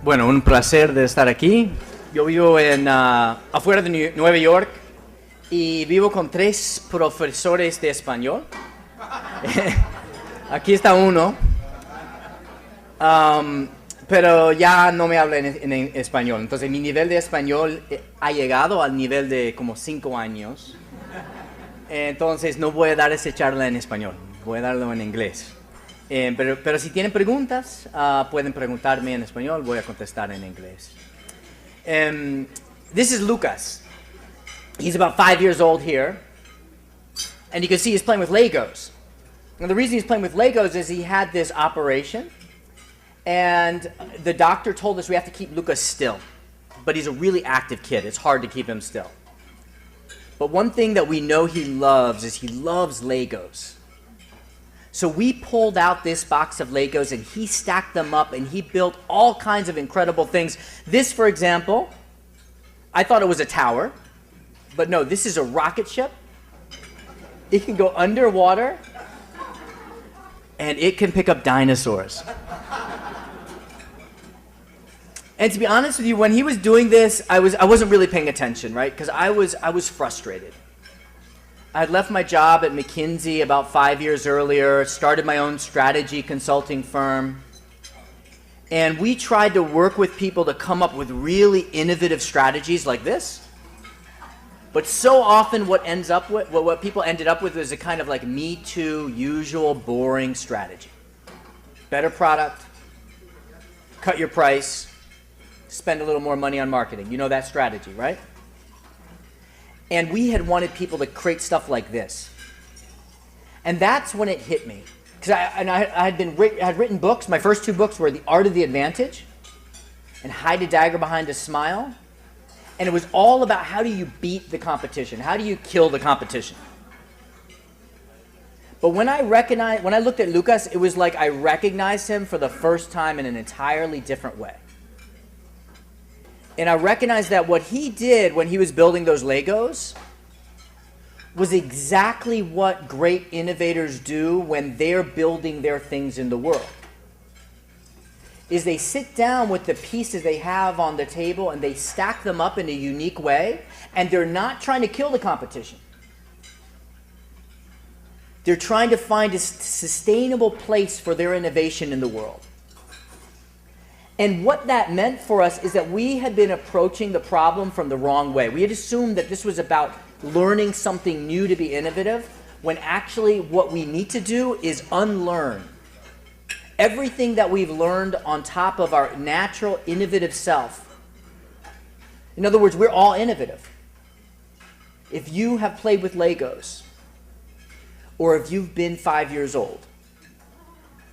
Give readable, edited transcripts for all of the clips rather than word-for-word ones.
Bueno, un placer de estar aquí. Yo vivo afuera de Nueva York y vivo con 3 profesores de español. Aquí está uno, pero ya no me habla en español. Entonces mi nivel de español ha llegado al nivel de como 5 años. Entonces no voy a dar esa charla en español, voy a darlo en inglés. Pero si tienen preguntas, pueden preguntarme en español, voy a contestar en inglés. This is Lucas. He's about 5 years old here. And you can see he's playing with Legos. And the reason he's playing with Legos is he had this operation. And the doctor told us we have to keep Lucas still. But he's a really active kid. It's hard to keep him still. But one thing that we know he loves is he loves Legos. So we pulled out this box of Legos and he stacked them up and he built all kinds of incredible things. This, for example, I thought it was a tower, but no, this is a rocket ship. It can go underwater and it can pick up dinosaurs. And to be honest with you, when he was doing this, I wasn't really paying attention, right? Because I was frustrated. I had left my job at McKinsey about 5 years earlier, started my own strategy consulting firm, and we tried to work with people to come up with really innovative strategies like this. But so often what people ended up with is a kind of like me too, usual, boring strategy. Better product, cut your price, spend a little more money on marketing. You know that strategy, right? And we had wanted people to create stuff like this. And that's when it hit me. Because I had written books. My first 2 books were The Art of the Advantage and Hide a Dagger Behind a Smile. And it was all about how do you beat the competition? How do you kill the competition? But when I looked at Lucas, it was like I recognized him for the first time in an entirely different way. And I recognized that what he did when he was building those Legos was exactly what great innovators do when they're building their things in the world. Is they sit down with the pieces they have on the table and they stack them up in a unique way, and they're not trying to kill the competition. They're trying to find a sustainable place for their innovation in the world. And what that meant for us is that we had been approaching the problem from the wrong way. We had assumed that this was about learning something new to be innovative, when actually what we need to do is unlearn everything that we've learned on top of our natural innovative self. In other words, we're all innovative. If you have played with Legos, or if you've been 5 years old,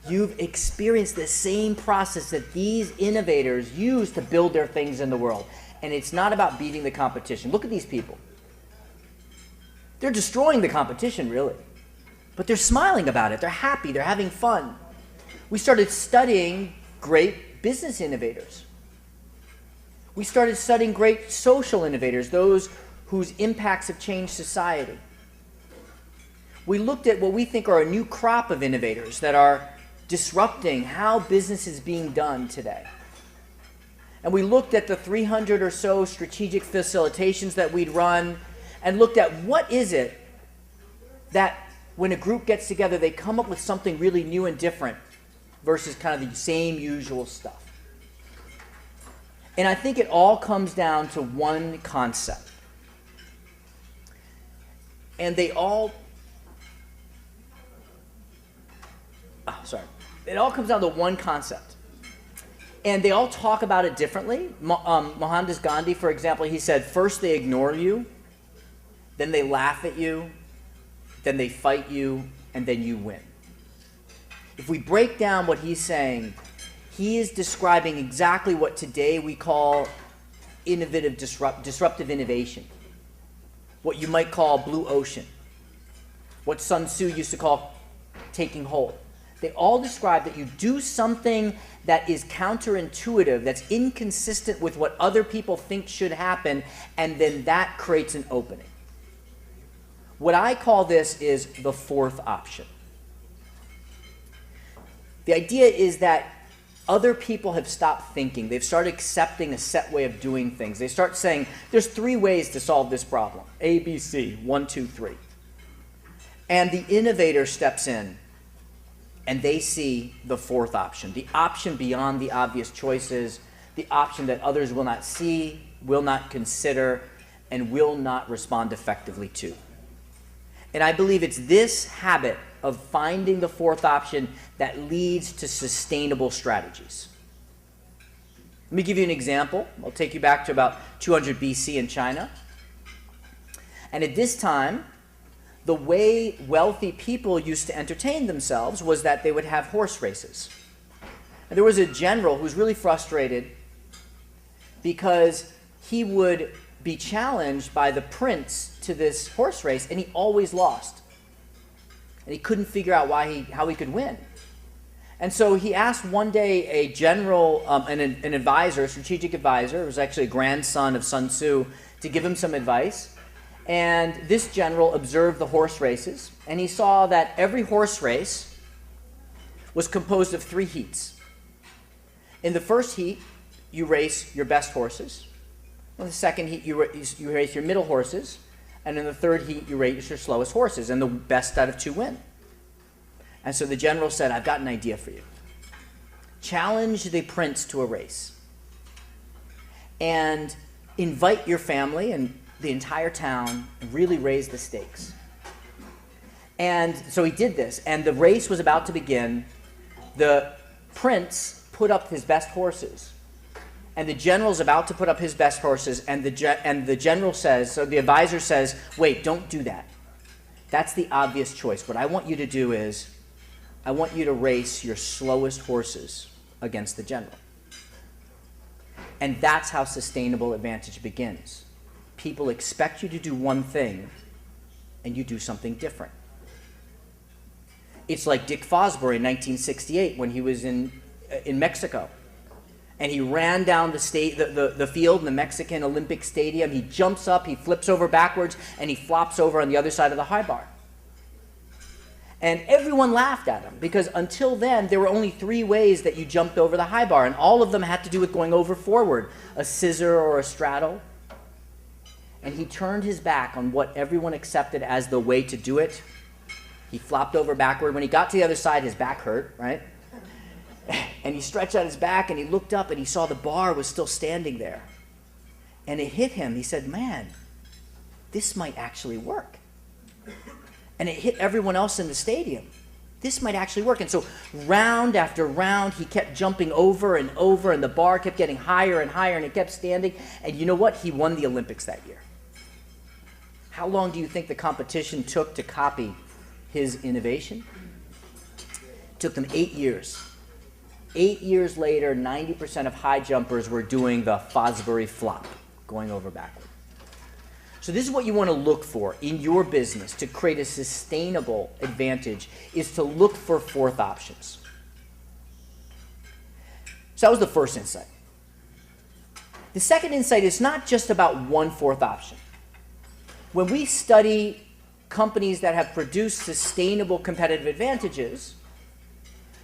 you've experienced the same process that these innovators use to build their things in the world. And it's not about beating the competition. Look at these people. They're destroying the competition, really. But they're smiling about it. They're happy. They're having fun. We started studying great business innovators. We started studying great social innovators, those whose impacts have changed society. We looked at what we think are a new crop of innovators that are disrupting how business is being done today. And we looked at the 300 or so strategic facilitations that we'd run and looked at what is it that when a group gets together, they come up with something really new and different versus kind of the same usual stuff. And I think it all comes down to one concept. And they all It all comes down to one concept. And they all talk about it differently. Mohandas Gandhi, for example, he said, first they ignore you, then they laugh at you, then they fight you, and then you win. If we break down what he's saying, he is describing exactly what today we call innovative, disruptive innovation. What you might call blue ocean. What Sun Tzu used to call taking hold. They all describe that you do something that is counterintuitive, that's inconsistent with what other people think should happen, and then that creates an opening. What I call this is the fourth option. The idea is that other people have stopped thinking. They've started accepting a set way of doing things. They start saying, there's 3 ways to solve this problem. A, B, C, 1, 2, 3. And the innovator steps in, and they see the fourth option, the option beyond the obvious choices, the option that others will not see, will not consider, and will not respond effectively to. And I believe it's this habit of finding the fourth option that leads to sustainable strategies. Let me give you an example. I'll take you back to about 200 BC in China. And at this time, the way wealthy people used to entertain themselves was that they would have horse races. And there was a general who was really frustrated because he would be challenged by the prince to this horse race, and he always lost. And he couldn't figure out how he could win. And so he asked one day a general, an advisor, a strategic advisor, it was actually a grandson of Sun Tzu, to give him some advice. And this general observed the horse races, and he saw that every horse race was composed of 3 heats. In the first heat, you race your best horses. In the second heat, you race your middle horses. And in the third heat, you race your slowest horses, and the best out of 2 win. And so the general said, I've got an idea for you. Challenge the prince to a race. And invite your family and the entire town and really raise the stakes. And so he did this, and the race was about to begin. The prince put up his best horses. And the general's about to put up his best horses, and the general says, so the advisor says, wait, don't do that. That's the obvious choice. What I want you to do is, I want you to race your slowest horses against the general. And that's how sustainable advantage begins. People expect you to do one thing, and you do something different. It's like Dick Fosbury in 1968 when he was in Mexico. And he ran down the field in the Mexican Olympic Stadium. He jumps up, he flips over backwards, and he flops over on the other side of the high bar. And everyone laughed at him, because until then, there were only 3 ways that you jumped over the high bar, and all of them had to do with going over forward, a scissor or a straddle. And he turned his back on what everyone accepted as the way to do it. He flopped over backward. When he got to the other side, his back hurt, right? And he stretched out his back, and he looked up, and he saw the bar was still standing there. And it hit him. He said, man, this might actually work. And it hit everyone else in the stadium. This might actually work. And so round after round, he kept jumping over and over, and the bar kept getting higher and higher, and it kept standing. And you know what? He won the Olympics that year. How long do you think the competition took to copy his innovation? It took them 8 years. 8 years later, 90% of high jumpers were doing the Fosbury flop, going over backward. So this is what you want to look for in your business to create a sustainable advantage, is to look for fourth options. So that was the first insight. The second insight is not just about one fourth option. When we study companies that have produced sustainable competitive advantages,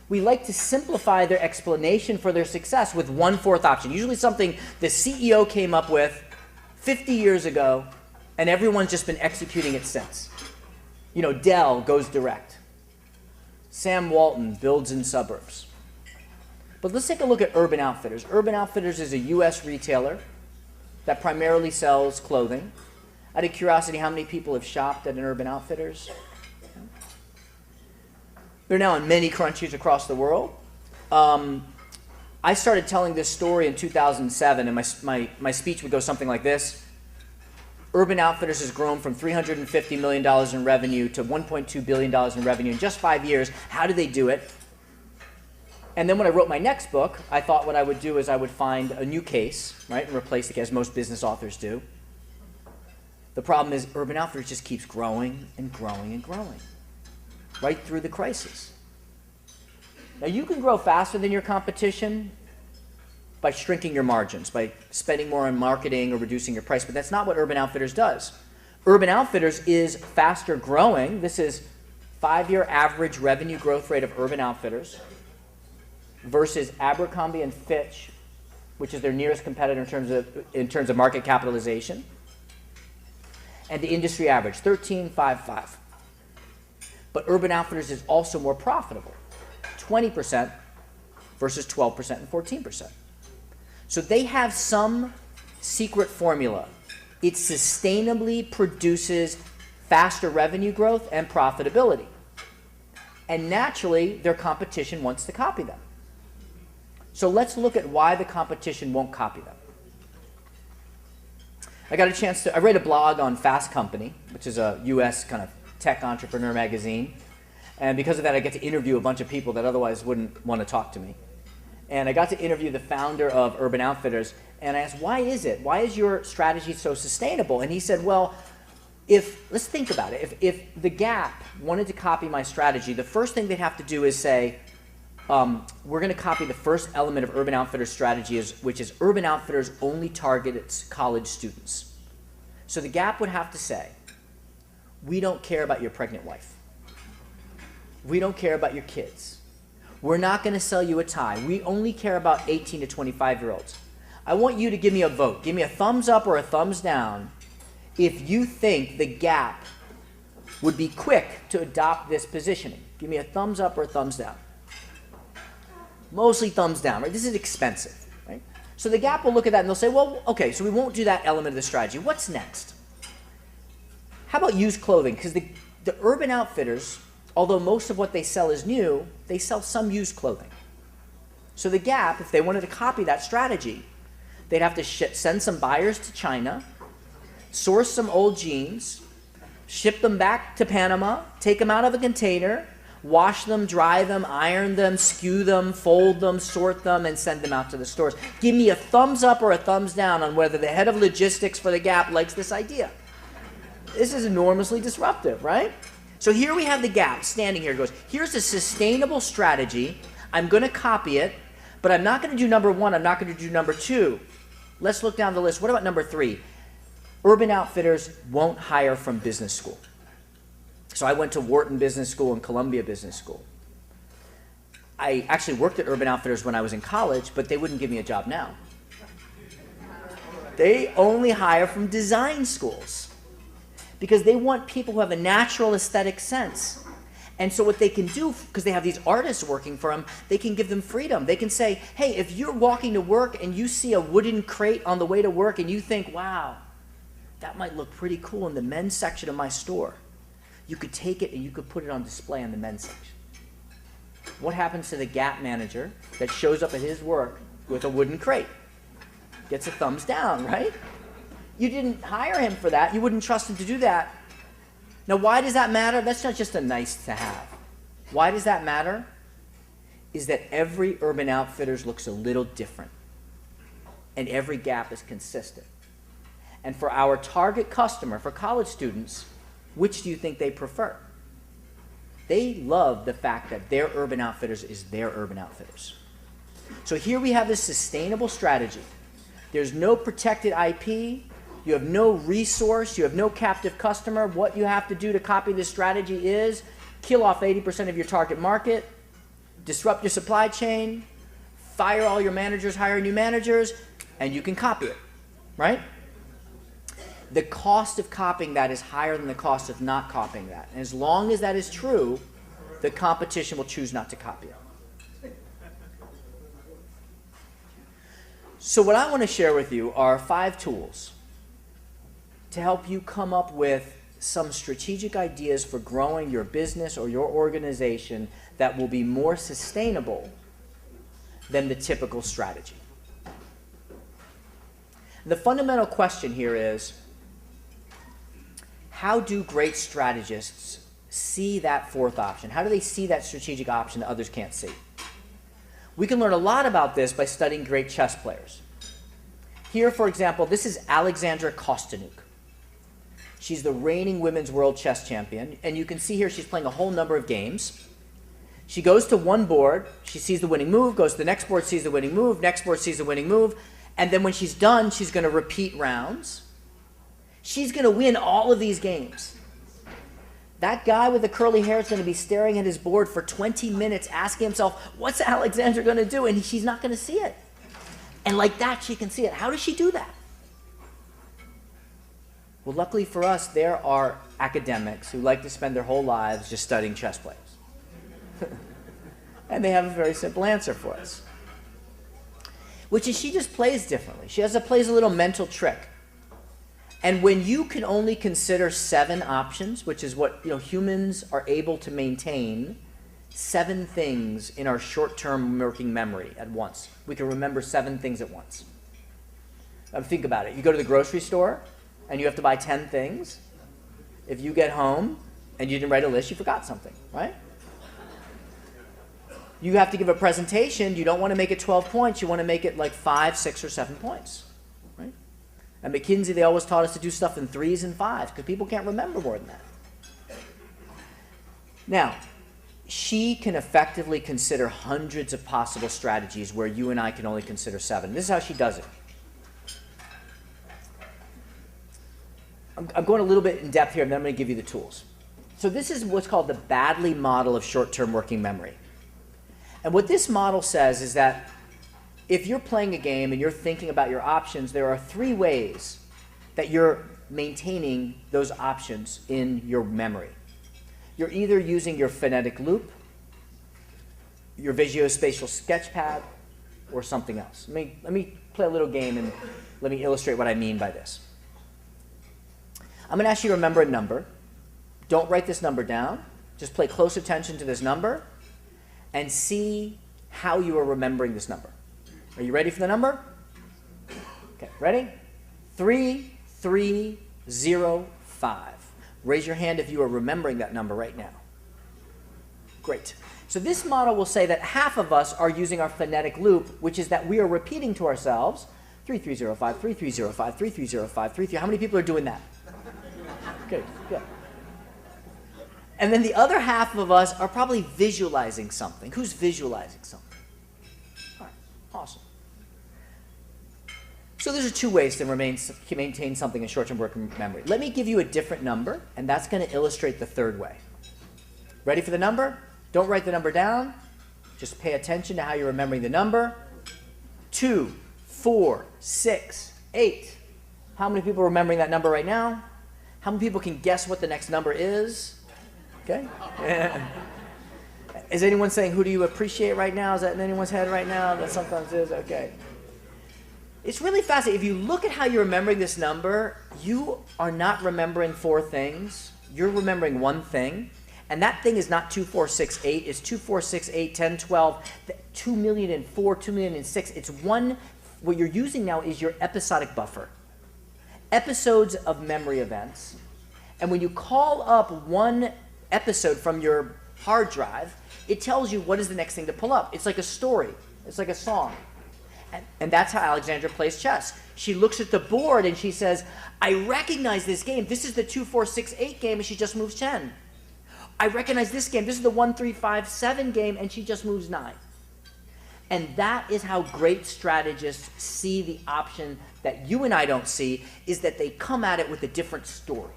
we like to simplify their explanation for their success with one fourth option, usually something the CEO came up with 50 years ago, and everyone's just been executing it since. You know, Dell goes direct. Sam Walton builds in suburbs. But let's take a look at Urban Outfitters. Urban Outfitters is a U.S. retailer that primarily sells clothing. Out of curiosity, how many people have shopped at an Urban Outfitters? They're now in many countries across the world. I started telling this story in 2007, and my speech would go something like this. Urban Outfitters has grown from $350 million in revenue to $1.2 billion in revenue in just 5 years. How do they do it? And then when I wrote my next book, I thought what I would do is I would find a new case, right, and replace the case, most business authors do. The problem is Urban Outfitters just keeps growing and growing and growing, right through the crisis. Now, you can grow faster than your competition by shrinking your margins, by spending more on marketing or reducing your price, but that's not what Urban Outfitters does. Urban Outfitters is faster growing. This is 5-year average revenue growth rate of Urban Outfitters versus Abercrombie and Fitch, which is their nearest competitor in terms of market capitalization, and the industry average, 13.55. But Urban Outfitters is also more profitable, 20% versus 12% and 14%. So they have some secret formula. It sustainably produces faster revenue growth and profitability. And naturally, their competition wants to copy them. So let's look at why the competition won't copy them. I read a blog on Fast Company, which is a US kind of tech entrepreneur magazine. And because of that, I get to interview a bunch of people that otherwise wouldn't want to talk to me. And I got to interview the founder of Urban Outfitters, and I asked, why is it? Why is your strategy so sustainable? And he said, well, let's think about it. If the Gap wanted to copy my strategy, the first thing they'd have to do is say, we're going to copy the first element of Urban Outfitters' strategy, which is Urban Outfitters only targets college students. So the Gap would have to say, we don't care about your pregnant wife. We don't care about your kids. We're not going to sell you a tie. We only care about 18 to 25-year-olds. I want you to give me a vote. Give me a thumbs up or a thumbs down if you think the Gap would be quick to adopt this positioning. Give me a thumbs up or a thumbs down. Mostly thumbs down, right? This is expensive, right? So the Gap will look at that and they'll say, well, okay, so we won't do that element of the strategy. What's next? How about used clothing? Because the Urban Outfitters, although most of what they sell is new, they sell some used clothing. So the Gap, if they wanted to copy that strategy, they'd have to send some buyers to China, source some old jeans, ship them back to Panama, take them out of a container, wash them, dry them, iron them, skew them, fold them, sort them, and send them out to the stores. Give me a thumbs up or a thumbs down on whether the head of logistics for the Gap likes this idea. This is enormously disruptive, right? So here we have the Gap standing here. It goes, here's a sustainable strategy. I'm going to copy it, but I'm not going to do number one. I'm not going to do number two. Let's look down the list. What about number three? Urban Outfitters won't hire from business school. So I went to Wharton Business School and Columbia Business School. I actually worked at Urban Outfitters when I was in college, but they wouldn't give me a job now. They only hire from design schools because they want people who have a natural aesthetic sense. And so what they can do, because they have these artists working for them, they can give them freedom. They can say, hey, if you're walking to work and you see a wooden crate on the way to work and you think, wow, that might look pretty cool in the men's section of my store, you could take it and you could put it on display in the men's section. What happens to the Gap manager that shows up at his work with a wooden crate? Gets a thumbs down, right? You didn't hire him for that. You wouldn't trust him to do that. Now, why does that matter? That's not just a nice to have. Why does that matter? Is that every Urban Outfitters looks a little different, and every Gap is consistent. And for our target customer, for college students, which do you think they prefer? They love the fact that their Urban Outfitters is their Urban Outfitters. So here we have this sustainable strategy. There's no protected IP. You have no resource. You have no captive customer. What you have to do to copy this strategy is kill off 80% of your target market, disrupt your supply chain, fire all your managers, hire new managers, and you can copy it, right? The cost of copying that is higher than the cost of not copying that. And as long as that is true, the competition will choose not to copy it. So what I want to share with you are 5 tools to help you come up with some strategic ideas for growing your business or your organization that will be more sustainable than the typical strategy. The fundamental question here is, how do great strategists see that fourth option? How do they see that strategic option that others can't see? We can learn a lot about this by studying great chess players. Here, for example, this is Alexandra Kostanuk. She's the reigning women's world chess champion, and you can see here she's playing a whole number of games. She goes to one board, she sees the winning move, goes to the next board, sees the winning move, next board sees the winning move, and then when she's done, she's going to repeat rounds. She's going to win all of these games. That guy with the curly hair is going to be staring at his board for 20 minutes asking himself, what's Alexandra going to do? And she's not going to see it. And like that, she can see it. How does she do that? Well, luckily for us, there are academics who like to spend their whole lives just studying chess players. And they have a very simple answer for us, which is she just plays differently. She plays a little mental trick. And when you can only consider 7 options, which is what humans are able to maintain, 7 things in our short-term working memory at once. We can remember 7 things at once. Think about it. You go to the grocery store, and you have to buy 10 things. If you get home, and you didn't write a list, you forgot something, right? You have to give a presentation. You don't want to make it 12 points. You want to make it like 5, 6, or 7 points. At McKinsey, they always taught us to do stuff in 3s and 5s because people can't remember more than that. Now, she can effectively consider hundreds of possible strategies where you and I can only consider 7. This is how she does it. I'm going a little bit in depth here, and then I'm going to give you the tools. So this is what's called the Baddeley model of short-term working memory. And what this model says is that if you're playing a game and you're thinking about your options, there are 3 ways that you're maintaining those options in your memory. You're either using your phonetic loop, your visuospatial sketchpad, or something else. Let me play a little game and let me illustrate what I mean by this. I'm going to ask you to remember a number. Don't write this number down. Just pay close attention to this number and see how you are remembering this number. Are you ready for the number? Okay, ready? 3305. Raise your hand if you are remembering that number right now. Great. So this model will say that half of us are using our phonetic loop, which is that we are repeating to ourselves 3305, 3305, 3305, 33. How many people are doing that? Okay, good. And then the other half of us are probably visualizing something. Who's visualizing something? All right, awesome. So there's 2 ways to maintain something in short-term working memory. Let me give you a different number, and that's going to illustrate the 3rd way. Ready for the number? Don't write the number down. Just pay attention to how you're remembering the number. 2, 4, 6, 8. How many people are remembering that number right now? How many people can guess what the next number is? Okay. Is anyone saying, who do you appreciate right now? Is that in anyone's head right now? That sometimes is. Okay. It's really fascinating. If you look at how you're remembering this number, you are not remembering 4 things. You're remembering 1 thing. And that thing is not 2, 4, 6, 8. It's 2, 4, 6, 8, 10, 12, 2,000,004, 2,000,006. It's one. What you're using now is your episodic buffer. Episodes of memory events. And when you call up one episode from your hard drive, it tells you what is the next thing to pull up. It's like a story. It's like a song. And that's how Alexandra plays chess. She looks at the board and she says, I recognize this game. This is the 2, 4, 6, 8 game, and she just moves 10. I recognize this game. This is the 1, 3, 5, 7 game, and she just moves 9. And that is how great strategists see the option that you and I don't see, is that they come at it with a different story.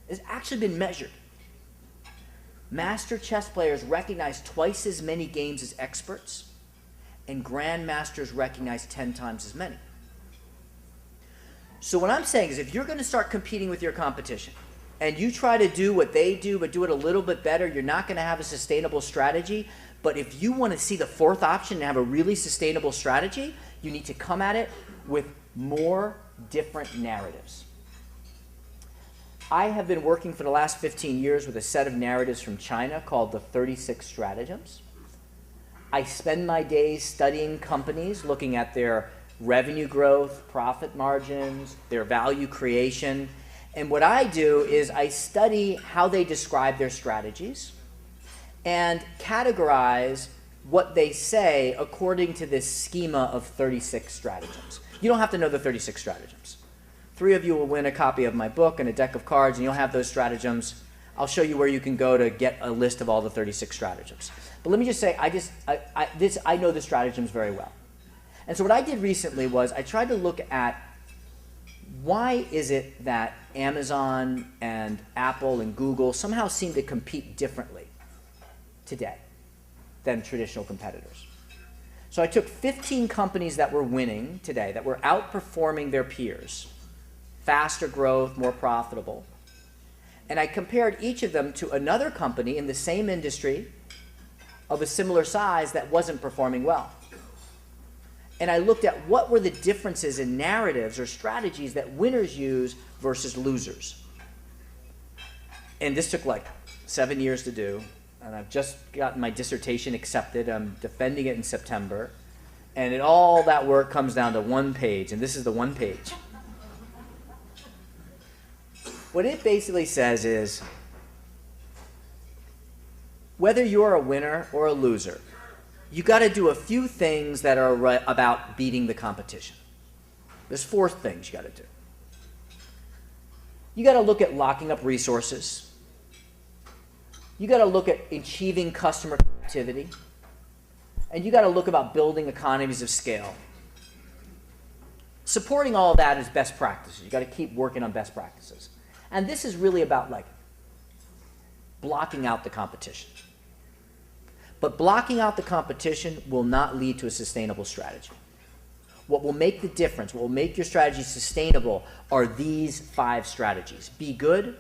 It's actually been measured. Master chess players recognize twice as many games as experts, and grandmasters recognize 10 times as many. So what I'm saying is, if you're going to start competing with your competition, and you try to do what they do, but do it a little bit better, you're not going to have a sustainable strategy. But if you want to see the 4th option and have a really sustainable strategy, you need to come at it with more different narratives. I have been working for the last 15 years with a set of narratives from China called the 36 Stratagems. I spend my days studying companies, looking at their revenue growth, profit margins, their value creation. And what I do is I study how they describe their strategies and categorize what they say according to this schema of 36 stratagems. You don't have to know the 36 stratagems. 3 of you will win a copy of my book and a deck of cards, and you'll have those stratagems. I'll show you where you can go to get a list of all the 36 stratagems. But let me just say, I know the stratagems very well. And so what I did recently was I tried to look at why is it that Amazon and Apple and Google somehow seem to compete differently today than traditional competitors. So I took 15 companies that were winning today, that were outperforming their peers, faster growth, more profitable, and I compared each of them to another company in the same industry of a similar size that wasn't performing well. And I looked at what were the differences in narratives or strategies that winners use versus losers. And this took like 7 years to do, and I've just gotten my dissertation accepted. I'm defending it in September, and all that work comes down to one page, and this is the one page. What it basically says is, whether you're a winner or a loser, you got to do a few things that are about beating the competition. There's 4 things you got to do. You got to look at locking up resources. You got to look at achieving customer activity. And you got to look about building economies of scale. Supporting all of that is best practices. You got to keep working on best practices. And this is really about like blocking out the competition. But blocking out the competition will not lead to a sustainable strategy. What will make the difference, what will make your strategy sustainable are these 5 strategies. Be good,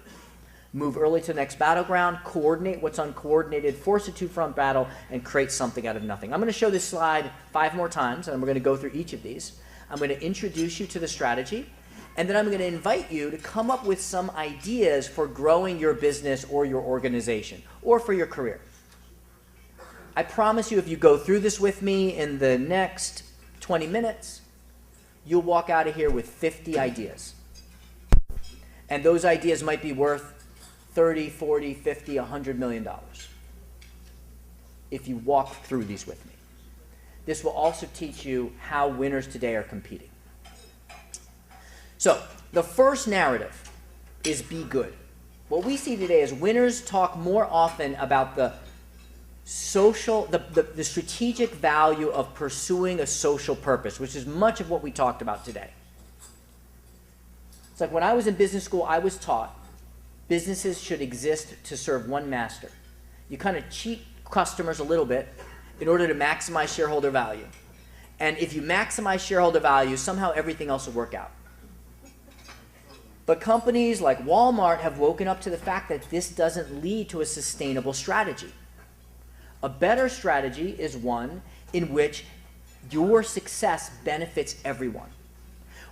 move early to the next battleground, coordinate what's uncoordinated, force a two-front battle, and create something out of nothing. I'm going to show this slide 5 more times, and we're going to go through each of these. I'm going to introduce you to the strategy, and then I'm going to invite you to come up with some ideas for growing your business or your organization, or for your career. I promise you, if you go through this with me in the next 20 minutes, you'll walk out of here with 50 ideas. And those ideas might be worth 30, 40, 50, $100 million if you walk through these with me. This will also teach you how winners today are competing. So, the first narrative is be good. What we see today is winners talk more often about the strategic value of pursuing a social purpose, which is much of what we talked about today. It's like when I was in business school, I was taught businesses should exist to serve one master. You kind of cheat customers a little bit in order to maximize shareholder value. And if you maximize shareholder value, somehow everything else will work out. But companies like Walmart have woken up to the fact that this doesn't lead to a sustainable strategy. A better strategy is one in which your success benefits everyone,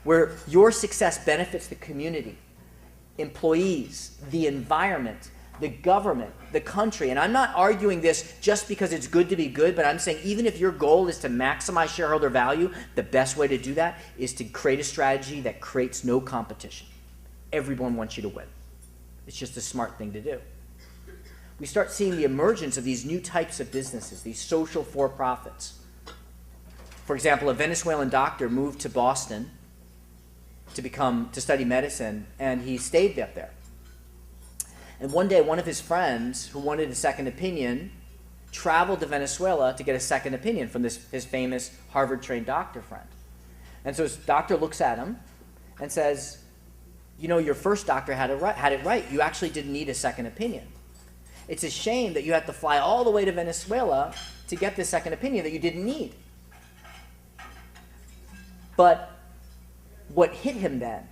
where your success benefits the community, employees, the environment, the government, the country. And I'm not arguing this just because it's good to be good, but I'm saying even if your goal is to maximize shareholder value, the best way to do that is to create a strategy that creates no competition. Everyone wants you to win. It's just a smart thing to do. We start seeing the emergence of these new types of businesses, these social for-profits. For example, a Venezuelan doctor moved to Boston to study medicine, and he stayed up there. And one day, one of his friends who wanted a second opinion traveled to Venezuela to get a second opinion from his famous Harvard-trained doctor friend. And so his doctor looks at him and says, you know, your first doctor had it right. You actually didn't need a second opinion. It's a shame that you had to fly all the way to Venezuela to get this second opinion that you didn't need. But what hit him then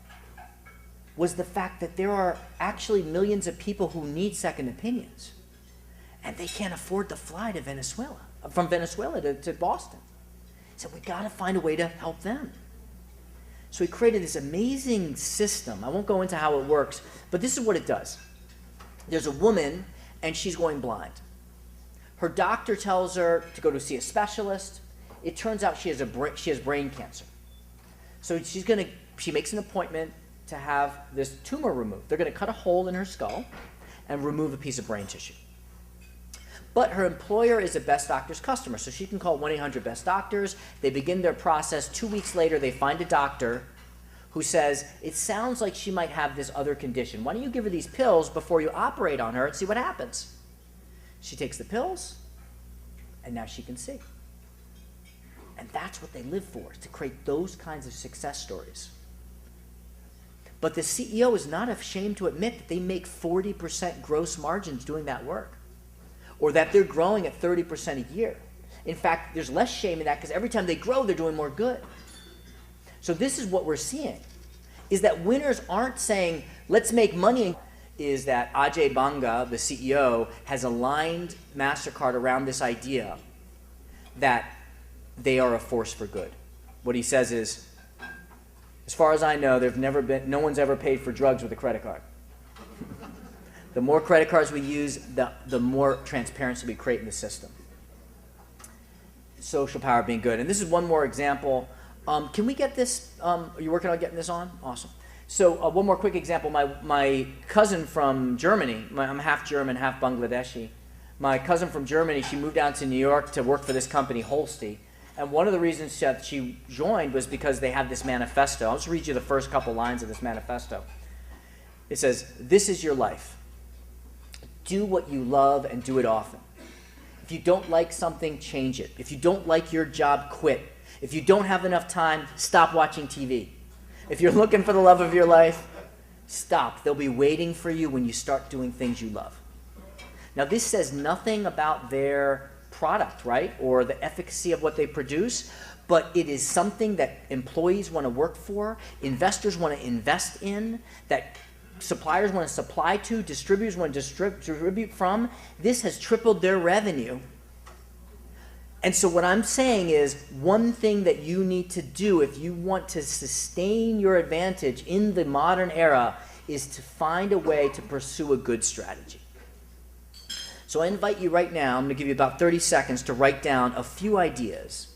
was the fact that there are actually millions of people who need second opinions, and they can't afford to fly to Venezuela, from Venezuela to Boston. He said, we got to find a way to help them. So he created this amazing system. I won't go into how it works, but this is what it does. There's a woman, and she's going blind. Her doctor tells her to go to see a specialist. It turns out she has brain cancer. So she makes an appointment to have this tumor removed. They're going to cut a hole in her skull and remove a piece of brain tissue. But her employer is a Best Doctors customer, so she can call 1-800-BEST-DOCTORS. They begin their process. 2 weeks later, they find a doctor who says, it sounds like she might have this other condition. Why don't you give her these pills before you operate on her and see what happens? She takes the pills, and now she can see. And that's what they live for, is to create those kinds of success stories. But the CEO is not ashamed to admit that they make 40% gross margins doing that work, or that they're growing at 30% a year. In fact, there's less shame in that because every time they grow, they're doing more good. So this is what we're seeing, is that winners aren't saying, let's make money. Is that Ajay Banga, the CEO, has aligned MasterCard around this idea that they are a force for good. What he says is, as far as I know, no one's ever paid for drugs with a credit card. The more credit cards we use, the more transparency we create in the system. Social power being good. And this is one more example. Can we get this? Are you working on getting this on? Awesome. So one more quick example. My cousin from Germany, I'm half German, half Bangladeshi. My cousin from Germany, she moved down to New York to work for this company, Holsti. And one of the reasons that she joined was because they have this manifesto. I'll just read you the first couple lines of this manifesto. It says, this is your life. Do what you love and do it often. If you don't like something, change it. If you don't like your job, quit. If you don't have enough time, stop watching TV. If you're looking for the love of your life, stop. They'll be waiting for you when you start doing things you love. Now, this says nothing about their product, right, or the efficacy of what they produce, but it is something that employees want to work for, investors want to invest in, that suppliers want to supply to, distributors want to distribute from. This has tripled their revenue. And so what I'm saying is, one thing that you need to do if you want to sustain your advantage in the modern era is to find a way to pursue a good strategy. So I invite you right now, I'm going to give you about 30 seconds to write down a few ideas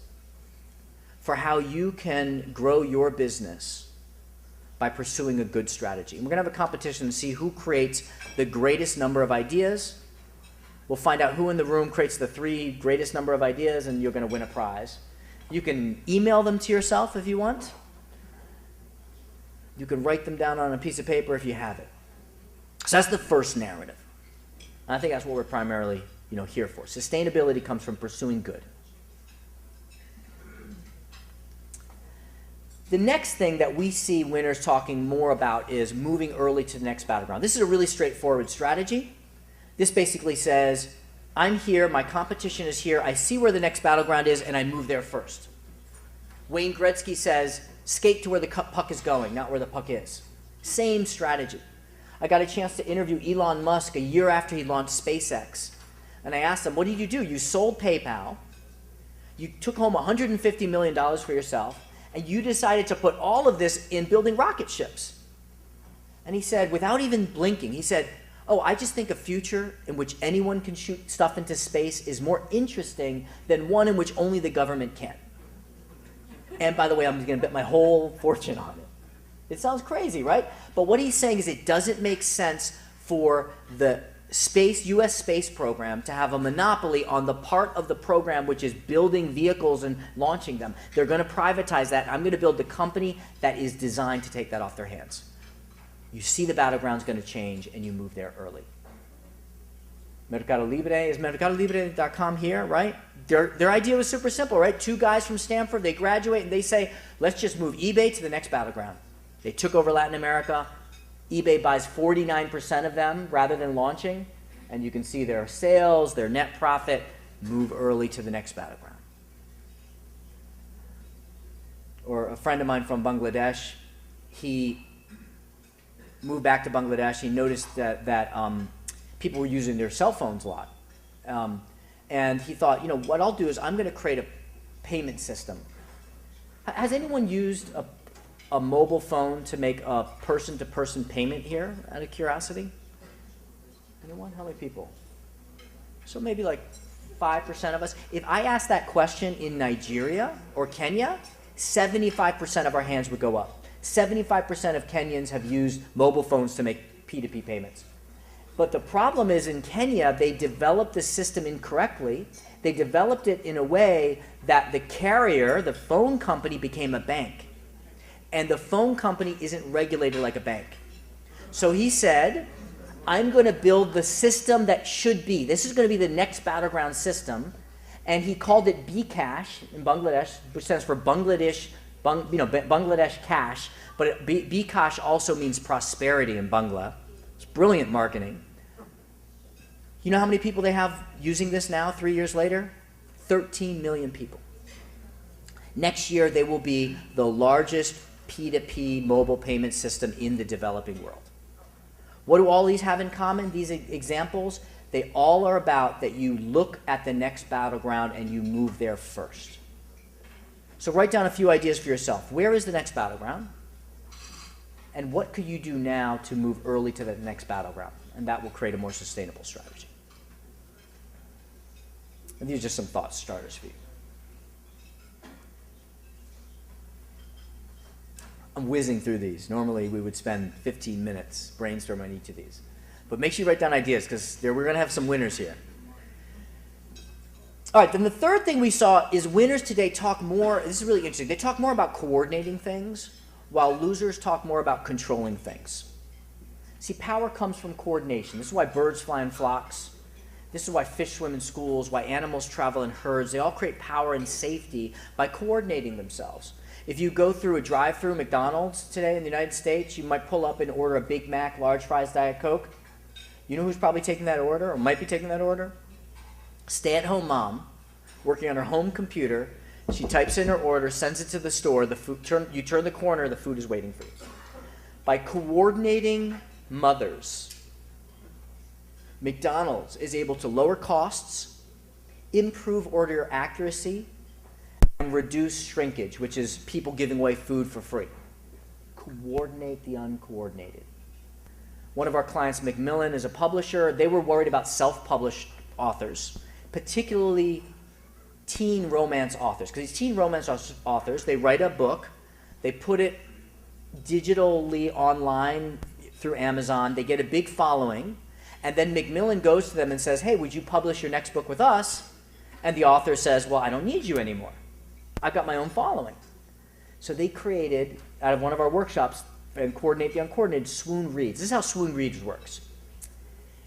for how you can grow your business by pursuing a good strategy. And we're going to have a competition to see who creates the greatest number of ideas. We'll find out who in the room creates the 3 greatest number of ideas, and you're going to win a prize. You can email them to yourself if you want. You can write them down on a piece of paper if you have it. So that's the first narrative. And I think that's what we're primarily, here for. Sustainability comes from pursuing good. The next thing that we see winners talking more about is moving early to the next battleground. This is a really straightforward strategy. This basically says, I'm here, my competition is here, I see where the next battleground is, and I move there first. Wayne Gretzky says, skate to where the puck is going, not where the puck is. Same strategy. I got a chance to interview Elon Musk a year after he launched SpaceX. And I asked him, what did you do? You sold PayPal, you took home $150 million for yourself, and you decided to put all of this in building rocket ships. And he said, without even blinking, he said, oh, I just think a future in which anyone can shoot stuff into space is more interesting than one in which only the government can. And by the way, I'm going to bet my whole fortune on it. It sounds crazy, right? But what he's saying is it doesn't make sense for the U.S. space program to have a monopoly on the part of the program which is building vehicles and launching them. They're going to privatize that. I'm going to build the company that is designed to take that off their hands. You see the battleground's going to change, and you move there early. Mercado Libre, is mercadolibre.com here, right? Their idea was super simple, right? 2 guys from Stanford, they graduate, and they say, let's just move eBay to the next battleground. They took over Latin America. eBay buys 49% of them rather than launching, and you can see their sales, their net profit, move early to the next battleground. Or a friend of mine from Bangladesh, he moved back to Bangladesh. He noticed that people were using their cell phones a lot. And he thought, what I'll do is I'm going to create a payment system. Has anyone used a mobile phone to make a person-to-person payment here, out of curiosity? Anyone? How many people? So maybe like 5% of us. If I asked that question in Nigeria or Kenya, 75% of our hands would go up. 75% of Kenyans have used mobile phones to make P2P payments. But the problem is in Kenya, they developed the system incorrectly. They developed it in a way that the carrier, the phone company, became a bank. and the phone company isn't regulated like a bank. So he said, I'm going to build the system that should be. This is going to be the next battleground system. And he called it Bcash in Bangladesh, which stands for Bangladesh Cash. But Bcash also means prosperity in Bangla. It's brilliant marketing. You know how many people they have using this now, 3 years later? 13 million people. Next year, they will be the largest P2P mobile payment system in the developing world. What do all these have in common, these examples? They all are about that you look at the next battleground and you move there first. So write down a few ideas for yourself. Where is the next battleground? And what could you do now to move early to the next battleground? And that will create a more sustainable strategy. And these are just some thought starters for you. I'm whizzing through these. Normally we would spend 15 minutes brainstorming on each of these. But make sure you write down ideas because we're going to have some winners here. All right, then the third thing we saw is winners today talk more, this is really interesting, they talk more about coordinating things while losers talk more about controlling things. See, power comes from coordination. This is why birds fly in flocks. This is why fish swim in schools, why animals travel in herds. They all create power and safety by coordinating themselves. If you go through a drive-through McDonald's today in the United States, you might pull up and order a Big Mac, large fries, Diet Coke. You know who's probably taking that order or might be taking that order? Stay-at-home mom working on her home computer. She types in her order, sends it to the store. You turn the corner, the food is waiting for you. By coordinating mothers, McDonald's is able to lower costs, improve order accuracy, and reduce shrinkage, which is people giving away food for free. Coordinate the uncoordinated. One of our clients, Macmillan, is a publisher. They were worried about self-published authors, particularly teen romance authors. Because these teen romance authors, they write a book, they put it digitally online through Amazon, they get a big following, and then Macmillan goes to them and says, hey, would you publish your next book with us? And the author says, well, I don't need you anymore. I've got my own following. So they created, out of one of our workshops, and coordinate the uncoordinated, Swoon Reads. This is how Swoon Reads works.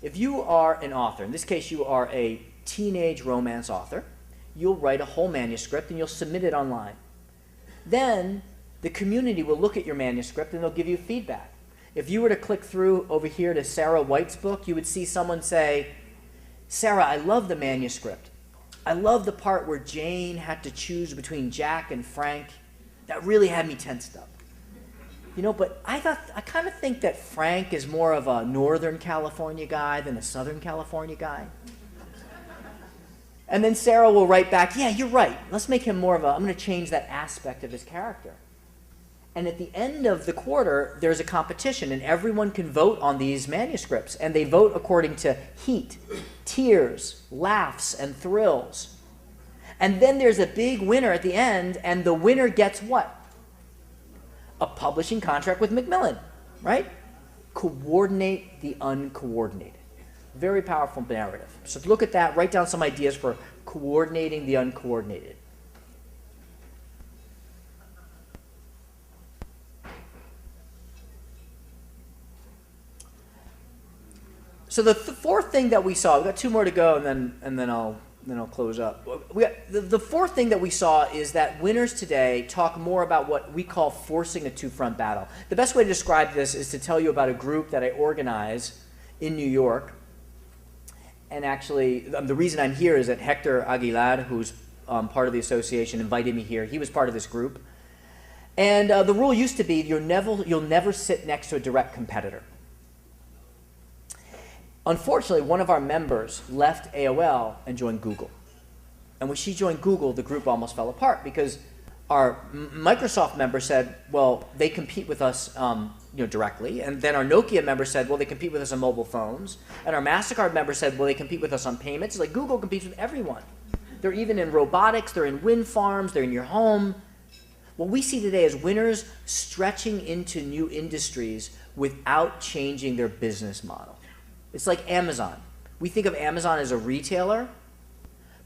If you are an author, in this case you are a teenage romance author, you'll write a whole manuscript and you'll submit it online. Then the community will look at your manuscript and they'll give you feedback. If you were to click through over here to Sarah White's book, you would see someone say, Sarah, I love the manuscript. I love the part where Jane had to choose between Jack and Frank. That really had me tensed up. You know, but I kind of think that Frank is more of a Northern California guy than a Southern California guy. And then Sarah will write back, yeah, you're right. Let's make him more of I'm going to change that aspect of his character. And at the end of the quarter, there's a competition, and everyone can vote on these manuscripts. And they vote according to heat, tears, laughs, and thrills. And then there's a big winner at the end, and the winner gets what? A publishing contract with Macmillan, right? Coordinate the uncoordinated. Very powerful narrative. So look at that, write down some ideas for coordinating the uncoordinated. So the fourth thing that we saw, we've got two more to go, and then I'll close up. The fourth thing that we saw is that winners today talk more about what we call forcing a two-front battle. The best way to describe this is to tell you about a group that I organize in New York. And actually, the reason I'm here is that Hector Aguilar, who's part of the association, invited me here. He was part of this group. And the rule used to be you'll never sit next to a direct competitor. Unfortunately, one of our members left AOL and joined Google. And when she joined Google, the group almost fell apart because our Microsoft member said, well, they compete with us directly. And then our Nokia member said, well, they compete with us on mobile phones. And our MasterCard member said, well, they compete with us on payments. It's like Google competes with everyone. They're even in robotics. They're in wind farms. They're in your home. What we see today is winners stretching into new industries without changing their business model. It's like Amazon. We think of Amazon as a retailer,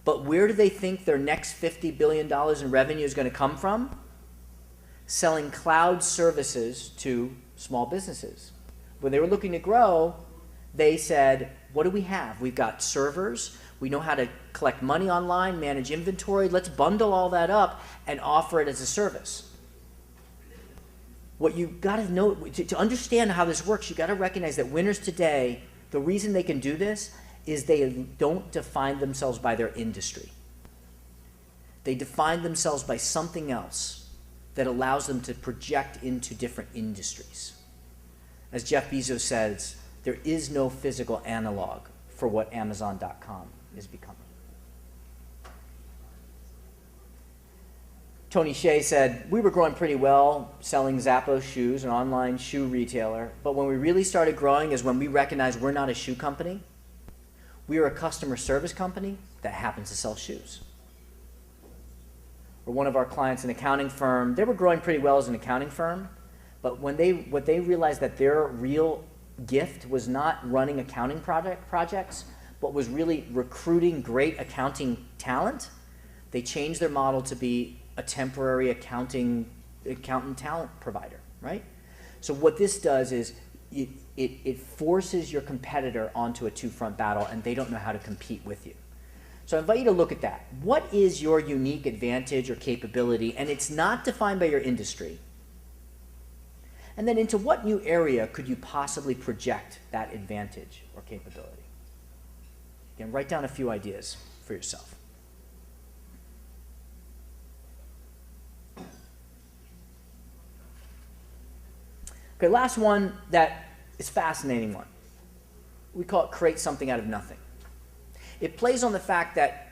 but where do they think their next $50 billion in revenue is going to come from? selling cloud services to small businesses. When they were looking to grow, they said, what do we have? We've got servers. We know how to collect money online, manage inventory. Let's bundle all that up and offer it as a service. What you've got to know, to understand how this works, you've got to recognize that winners today, the reason they can do this is they don't define themselves by their industry. They define themselves by something else that allows them to project into different industries. As Jeff Bezos says, there is no physical analog for what Amazon.com is becoming. Tony Hsieh said, we were growing pretty well selling Zappos shoes, an online shoe retailer, but when we really started growing is when we recognized we're not a shoe company. We are a customer service company that happens to sell shoes. Or one of our clients, an accounting firm, they were growing pretty well as an accounting firm, but what they realized that their real gift was not running accounting projects, but was really recruiting great accounting talent, they changed their model to be a temporary accountant talent provider, right? So what this does is it forces your competitor onto a two-front battle, and they don't know how to compete with you. So I invite you to look at that. What is your unique advantage or capability? And it's not defined by your industry. And then into what new area could you possibly project that advantage or capability? Again, write down a few ideas for yourself. Okay, last one that is a fascinating one. We call it create something out of nothing. It plays on the fact that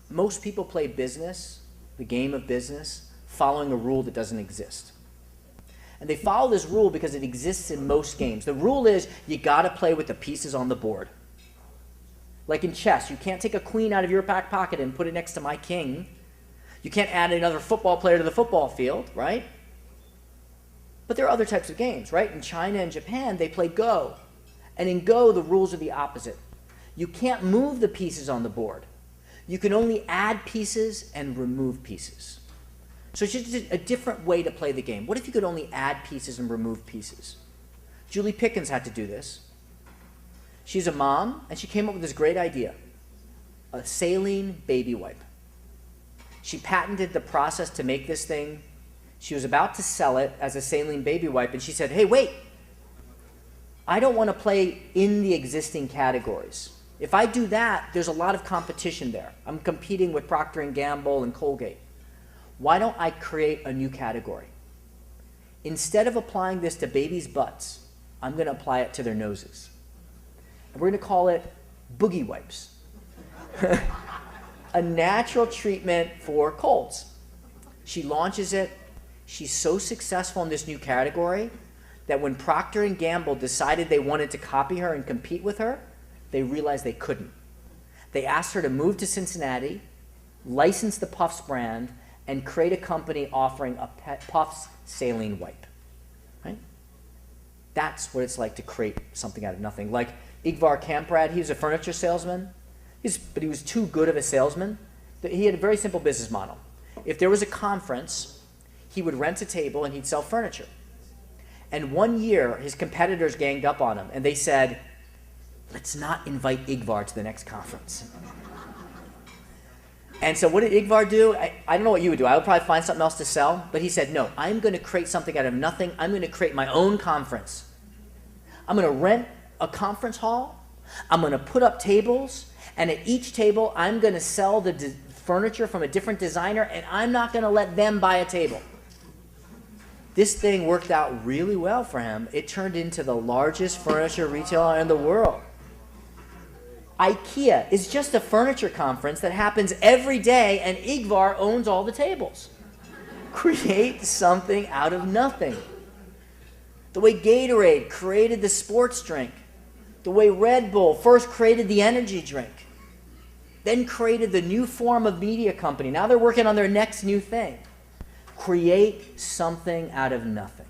most people play business, the game of business, following a rule that doesn't exist. And they follow this rule because it exists in most games. The rule is you got to play with the pieces on the board. Like in chess, you can't take a queen out of your back pocket and put it next to my king. You can't add another football player to the football field, right? But there are other types of games, right? In China and Japan, they play Go. And in Go, the rules are the opposite. You can't move the pieces on the board. You can only add pieces and remove pieces. So it's just a different way to play the game. What if you could only add pieces and remove pieces? Julie Pickens had to do this. She's a mom, and she came up with this great idea, a saline baby wipe. She patented the process to make this thing. She was about to sell it as a saline baby wipe, and she said, hey, wait. I don't want to play in the existing categories. If I do that, there's a lot of competition there. I'm competing with Procter & Gamble and Colgate. Why don't I create a new category? Instead of applying this to babies' butts, I'm going to apply it to their noses. And we're going to call it boogie wipes. A natural treatment for colds. She launches it. She's so successful in this new category that when Procter & Gamble decided they wanted to copy her and compete with her, they realized they couldn't. They asked her to move to Cincinnati, license the Puffs brand, and create a company offering a Puffs saline wipe. Right? That's what it's like to create something out of nothing. Like Ingvar Kamprad, he was a furniture salesman, but he was too good of a salesman. He had a very simple business model. If there was a conference, he would rent a table and he'd sell furniture. And one year, his competitors ganged up on him, and they said, let's not invite Ingvar to the next conference. And so what did Ingvar do? I don't know what you would do. I would probably find something else to sell. But he said, no, I'm going to create something out of nothing. I'm going to create my own conference. I'm going to rent a conference hall. I'm going to put up tables. And at each table, I'm going to sell the furniture from a different designer. And I'm not going to let them buy a table. This thing worked out really well for him. It turned into the largest furniture retailer in the world. IKEA is just a furniture conference that happens every day, and Ingvar owns all the tables. Create something out of nothing. The way Gatorade created the sports drink, the way Red Bull first created the energy drink, then created the new form of media company. Now they're working on their next new thing. Create something out of nothing.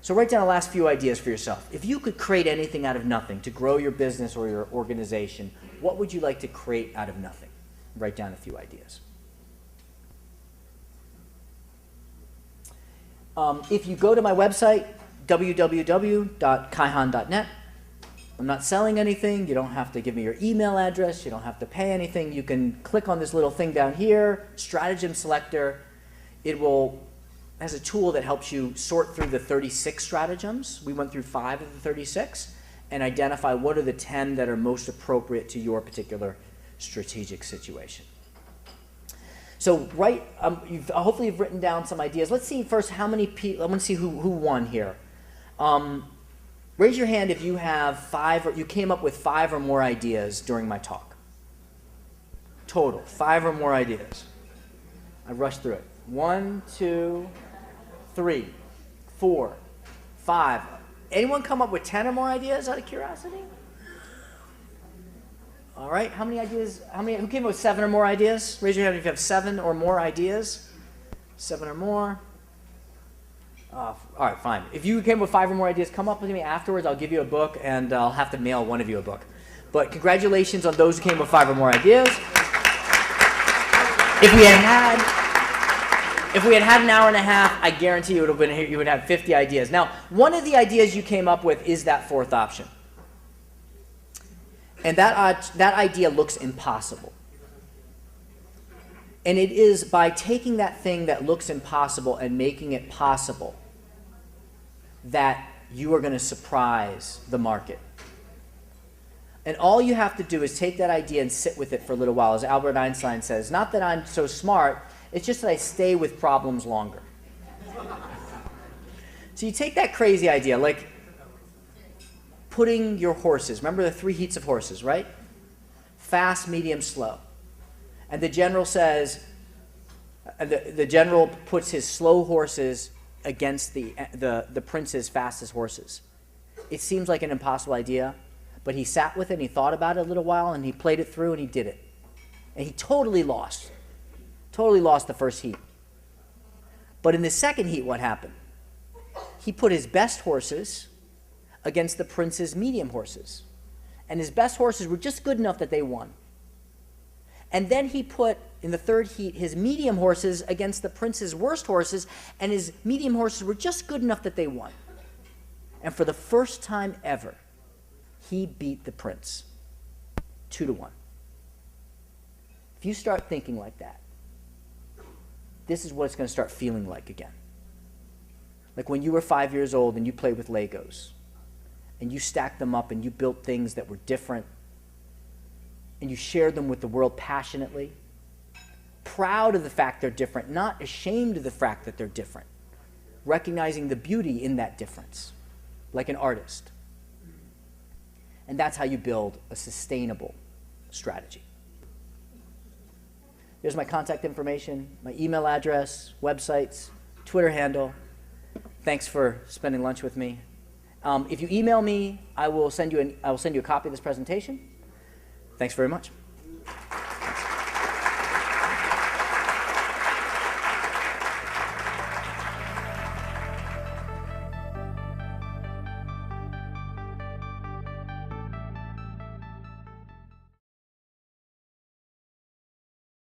So write down the last few ideas for yourself. If you could create anything out of nothing to grow your business or your organization, what would you like to create out of nothing? Write down a few ideas. If you go to my website, www.kaihan.net, I'm not selling anything. You don't have to give me your email address. You don't have to pay anything. You can click on this little thing down here, Stratagem Selector. It has a tool that helps you sort through the 36 stratagems. We went through 5 of the 36 and identify what are the 10 that are most appropriate to your particular strategic situation. So hopefully you've written down some ideas. Let's see first how many people, I want to see who won here. Raise your hand if you have 5 or you came up with 5 or more ideas during my talk. Total, 5 or more ideas. I rushed through it. 1, 2, 3, 4, 5. Anyone come up with 10 or more ideas out of curiosity? All right, how many ideas? Who came up with 7 or more ideas? Raise your hand if you have 7 or more ideas. 7 or more. All right, fine. If you came up with 5 or more ideas, come up with me afterwards. I'll give you a book, and I'll have to mail one of you a book. But congratulations on those who came up with 5 or more ideas. If we had an hour and a half, I guarantee you you would have 50 ideas. Now, one of the ideas you came up with is that 4th option. And that idea looks impossible. And it is by taking that thing that looks impossible and making it possible that you are going to surprise the market. And all you have to do is take that idea and sit with it for a little while. As Albert Einstein says, not that I'm so smart, it's just that I stay with problems longer. So you take that crazy idea, like putting your horses, remember the 3 heats of horses, right? Fast, medium, slow. And the general says, the general puts his slow horses against the prince's fastest horses. It seems like an impossible idea, but he sat with it and he thought about it a little while and he played it through and he did it. And he totally lost. Totally lost the first heat. But in the second heat, what happened? He put his best horses against the prince's medium horses. And his best horses were just good enough that they won. And then he put, in the third heat, his medium horses against the prince's worst horses, and his medium horses were just good enough that they won. And for the first time ever, he beat the prince 2-1. If you start thinking like that, this is what it's going to start feeling like again. Like when you were 5 years old and you played with Legos, and you stacked them up and you built things that were different, and you shared them with the world passionately, proud of the fact they're different, not ashamed of the fact that they're different, recognizing the beauty in that difference, like an artist. And that's how you build a sustainable strategy. There's my contact information, my email address, websites, Twitter handle. Thanks for spending lunch with me. If you email me, I will send you a copy of this presentation. Thanks very much.